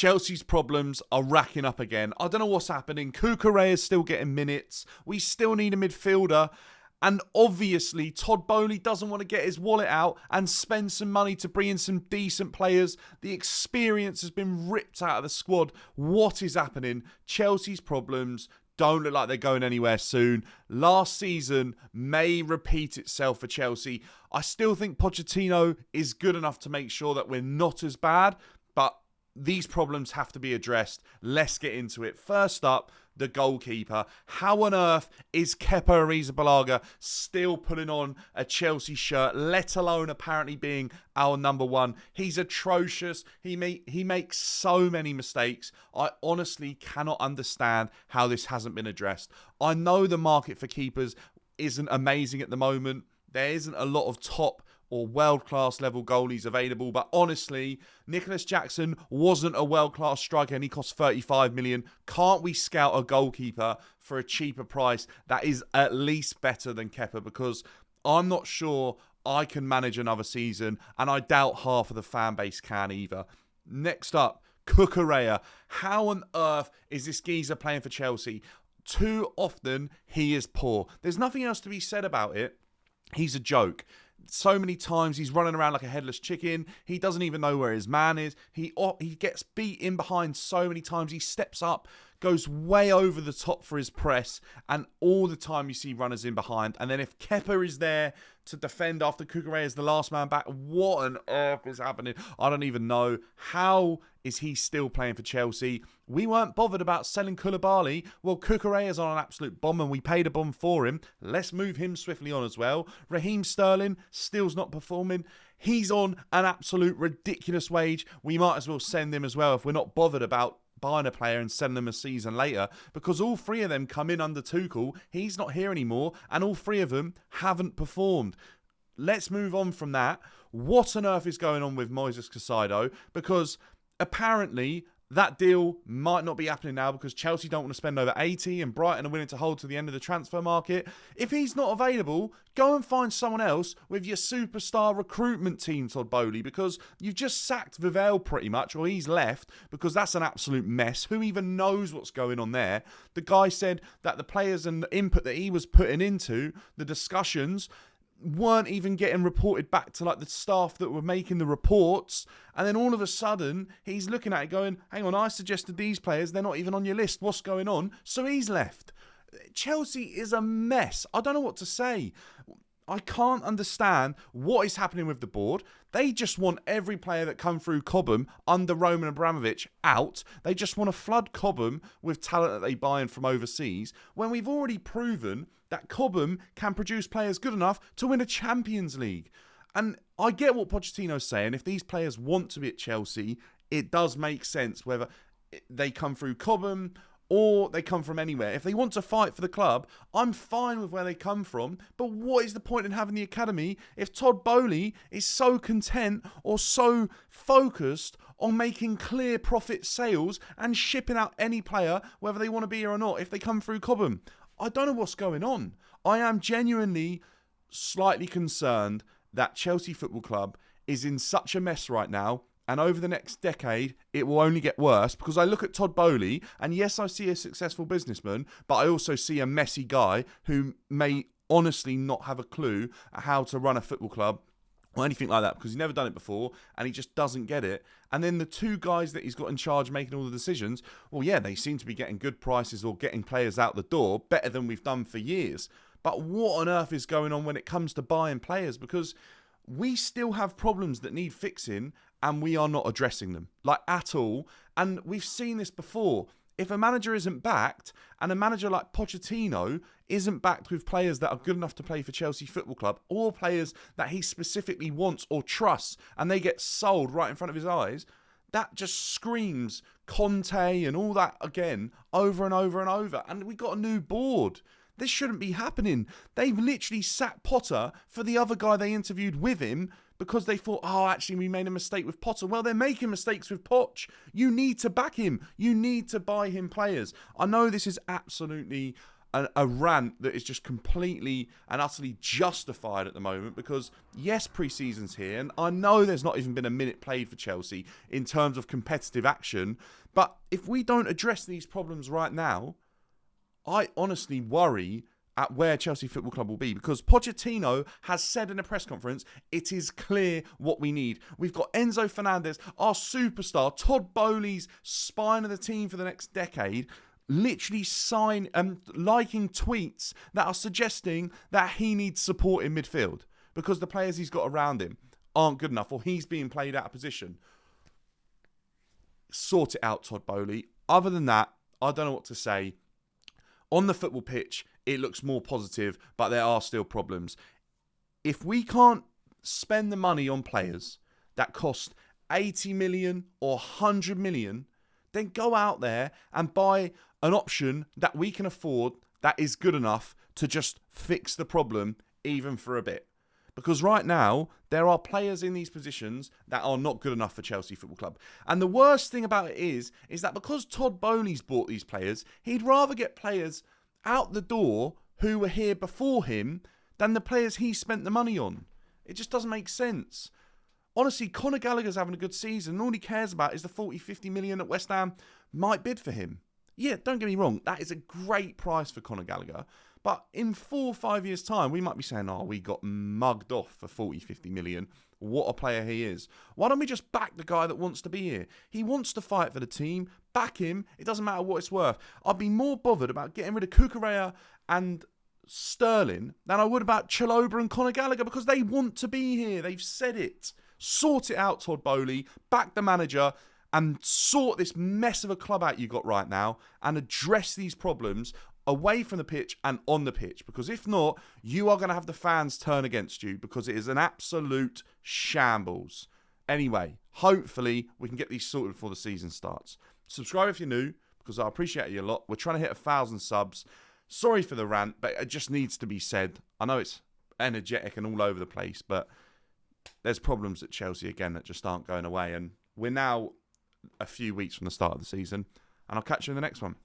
Chelsea's problems are racking up again. I don't know what's happening. Cucurella is still getting minutes. We still need a midfielder. And obviously, Todd Boehly doesn't want to get his wallet out and spend some money to bring in some decent players. The experience has been ripped out of the squad. What is happening? Chelsea's problems don't look like they're going anywhere soon. Last season may repeat itself for Chelsea. I still think Pochettino is good enough to make sure that we're not as bad, but these problems have to be addressed. Let's get into it. First up, the goalkeeper. How on earth is Kepa Arrizabalaga still putting on a Chelsea shirt, let alone apparently being our number one? He's atrocious. He makes so many mistakes. I honestly cannot understand how this hasn't been addressed. I know the market for keepers isn't amazing at the moment. There isn't a lot of top or world-class level goalies available. But honestly, Nicholas Jackson wasn't a world-class striker and he cost 35 million. Can't we scout a goalkeeper for a cheaper price that is at least better than Kepa? Because I'm not sure I can manage another season, and I doubt half of the fan base can either. Next up, Cucurella. How on earth is this geezer playing for Chelsea? Too often, he is poor. There's nothing else to be said about it. He's a joke. So many times he's running around like a headless chicken. He doesn't even know where his man is. He gets beat in behind so many times. He steps up, goes way over the top for his press, and all the time you see runners in behind. And then if Kepa is there to defend after Cucurella is the last man back, what on earth is happening? I don't even know. How is he still playing for Chelsea? We weren't bothered about selling Koulibaly. Well, Cucurella's on an absolute bomb and we paid a bomb for him. Let's move him swiftly on as well. Raheem Sterling still's not performing. He's on an absolute ridiculous wage. We might as well send him as well if we're not bothered about buying a player and selling them a season later, because all three of them come in under Tuchel. He's not here anymore, and all three of them haven't performed. Let's move on from that. What on earth is going on with Moises Caicedo? Because apparently that deal might not be happening now because Chelsea don't want to spend over 80 and Brighton are willing to hold to the end of the transfer market. If he's not available, go and find someone else with your superstar recruitment team, Todd Boehly, because you've just sacked Vivell pretty much, or he's left, because that's an absolute mess. Who even knows what's going on there? The guy said that the players and the input that he was putting into the discussions weren't even getting reported back to like the staff that were making the reports, and then all of a sudden he's looking at it going, hang on, I suggested these players, they're not even on your list, what's going on? So he's left. Chelsea is a mess. I don't know what to say. I can't understand what is happening with the board. They just want every player that come through Cobham under Roman Abramovich out. They just want to flood Cobham with talent that they buy in from overseas, when we've already proven that Cobham can produce players good enough to win a Champions League. And I get what Pochettino's saying. If these players want to be at Chelsea, it does make sense whether they come through Cobham or they come from anywhere. If they want to fight for the club, I'm fine with where they come from. But what is the point in having the academy if Todd Boehly is so content or so focused on making clear profit sales and shipping out any player, whether they want to be here or not, if they come through Cobham? I don't know what's going on. I am genuinely slightly concerned that Chelsea Football Club is in such a mess right now, and over the next decade, it will only get worse, because I look at Todd Boehly, and yes, I see a successful businessman, but I also see a messy guy who may honestly not have a clue how to run a football club or anything like that, because he's never done it before and he just doesn't get it. And then the two guys that he's got in charge making all the decisions, well, yeah, they seem to be getting good prices or getting players out the door better than we've done for years. But what on earth is going on when it comes to buying players? Because we still have problems that need fixing and we are not addressing them, like, at all. And we've seen this before. If a manager isn't backed, and a manager like Pochettino isn't backed with players that are good enough to play for Chelsea Football Club, or players that he specifically wants or trusts, and they get sold right in front of his eyes, that just screams Conte and all that again, over and over and over. And we got a new board. This shouldn't be happening. They've literally sacked Potter for the other guy they interviewed with him, because they thought, oh, actually, we made a mistake with Potter. Well, they're making mistakes with Poch. You need to back him. You need to buy him players. I know this is absolutely a rant that is just completely and utterly justified at the moment because, yes, pre-season's here, and I know there's not even been a minute played for Chelsea in terms of competitive action, but if we don't address these problems right now, I honestly worry at where Chelsea Football Club will be, because Pochettino has said in a press conference, it is clear what we need. We've got Enzo Fernandez, our superstar, Todd Boehly's spine of the team for the next decade, literally liking tweets that are suggesting that he needs support in midfield because the players he's got around him aren't good enough, or he's being played out of position. Sort it out, Todd Boehly. Other than that, I don't know what to say. On the football pitch, it looks more positive, but there are still problems. If we can't spend the money on players that cost 80 million or 100 million, then go out there and buy an option that we can afford that is good enough to just fix the problem even for a bit. Because right now, there are players in these positions that are not good enough for Chelsea Football Club. And the worst thing about it is that because Todd Boehly's bought these players, he'd rather get players out the door who were here before him than the players he spent the money on. It just doesn't make sense. Honestly, Conor Gallagher's having a good season, and all he cares about is the 40, 50 million that West Ham might bid for him. Yeah, don't get me wrong, that is a great price for Conor Gallagher. But in 4 or 5 years' time, we might be saying, oh, we got mugged off for 40, 50 million. What a player he is. Why don't we just back the guy that wants to be here? He wants to fight for the team. Back him. It doesn't matter what it's worth. I'd be more bothered about getting rid of Cucurella and Sterling than I would about Chalobah and Conor Gallagher, because they want to be here. They've said it. Sort it out, Todd Boehly. Back the manager and sort this mess of a club out you got right now and address these problems away from the pitch and on the pitch, because if not, you are going to have the fans turn against you, because it is an absolute shambles. Anyway, hopefully we can get these sorted before the season starts. Subscribe if you're new, because I appreciate you a lot. We're trying to hit 1,000 subs. Sorry for the rant, but it just needs to be said. I know it's energetic and all over the place, but there's problems at Chelsea again that just aren't going away, and we're now a few weeks from the start of the season, and I'll catch you in the next one.